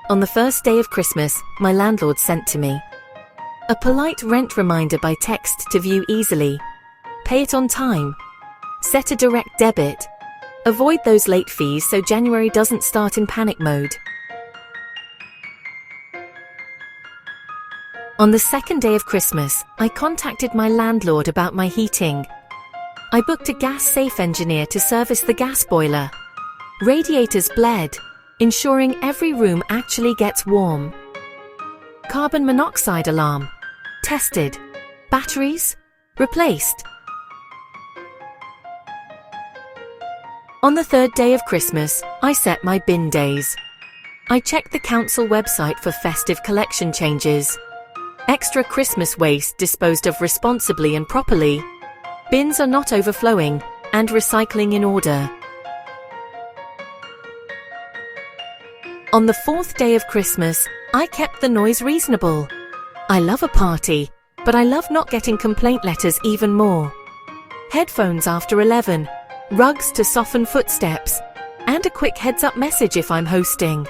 On the first day of Christmas, my landlord sent to me a polite rent reminder by text to view easily. Pay it on time. Set a direct debit. Avoid those late fees so January doesn't start in panic mode. On the second day of Christmas, I contacted my landlord about my heating. I booked a gas-safe engineer to service the gas boiler. Radiators bled, ensuring every room actually gets warm. Carbon monoxide alarm. Tested. Batteries? Replaced. On the third day of Christmas, I set my bin days. I checked the council website for festive collection changes. Extra Christmas waste disposed of responsibly and properly. Bins are not overflowing, and recycling in order. On the fourth day of Christmas, I kept the noise reasonable. I love a party, but I love not getting complaint letters even more. Headphones after 11, rugs to soften footsteps, and a quick heads-up message if I'm hosting.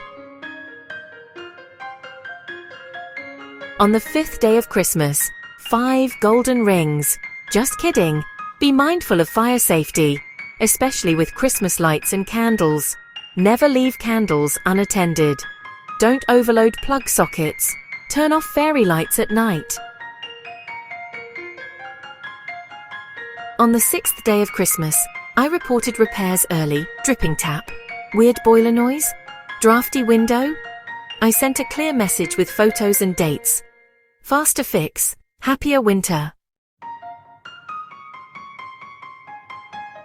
On the fifth day of Christmas, 5 golden rings. Just kidding. Be mindful of fire safety, especially with Christmas lights and candles. Never leave candles unattended. Don't overload plug sockets. Turn off fairy lights at night. On the sixth day of Christmas, I reported repairs early. Dripping tap. Weird boiler noise. Drafty window. I sent a clear message with photos and dates. Faster fix. Happier winter.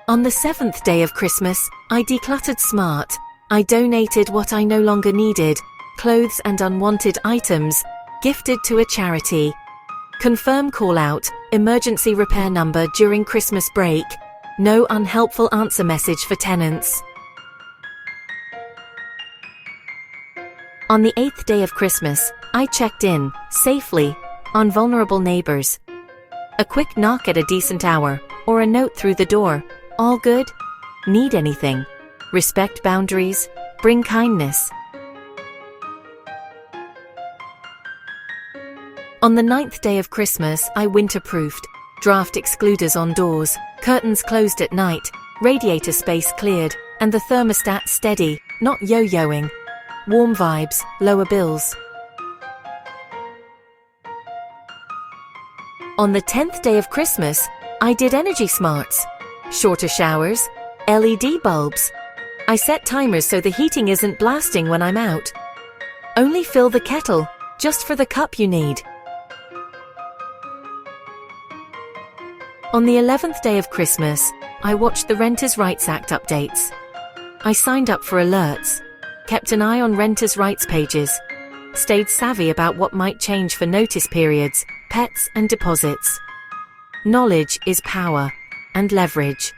On the seventh day of Christmas, I decluttered smart. I donated what I no longer needed, clothes and unwanted items, gifted to a charity. Confirm call out, emergency repair number during Christmas break. No unhelpful answer message for tenants. On the 8th day of Christmas, I checked in, safely, on vulnerable neighbours. A quick knock at a decent hour, or a note through the door. All good? Need anything? Respect boundaries. Bring kindness. On the 9th day of Christmas, I winter-proofed. Draft excluders on doors, curtains closed at night, radiator space cleared, and the thermostat steady, not yo-yoing. Warm vibes, lower bills. On the 10th day of Christmas, I did energy smarts. Shorter showers, LED bulbs. I set timers so the heating isn't blasting when I'm out. Only fill the kettle, just for the cup you need. On the 11th day of Christmas, I watched the Renters' Rights Act updates. I signed up for alerts, kept an eye on renters' rights pages, stayed savvy about what might change for notice periods, pets and deposits. Knowledge is power. And leverage.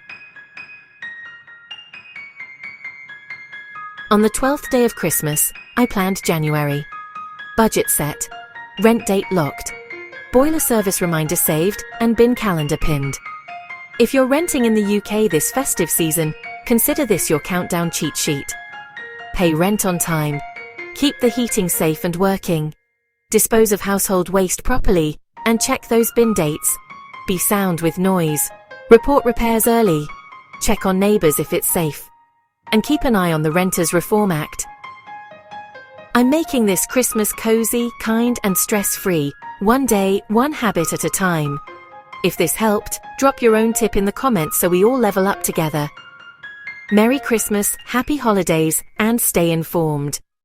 On the 12th day of Christmas, I planned January. Budget set. Rent date locked. Boiler service reminder saved and bin calendar pinned. If you're renting in the UK this festive season, consider this your countdown cheat sheet. Pay rent on time. Keep the heating safe and working. Dispose of household waste properly, and check those bin dates. Be sound with noise. Report repairs early. Check on neighbours if it's safe. And keep an eye on the Renters Reform Act. I'm making this Christmas cozy, kind and stress-free, one day, one habit at a time. If this helped, drop your own tip in the comments so we all level up together. Merry Christmas, happy holidays, and stay informed.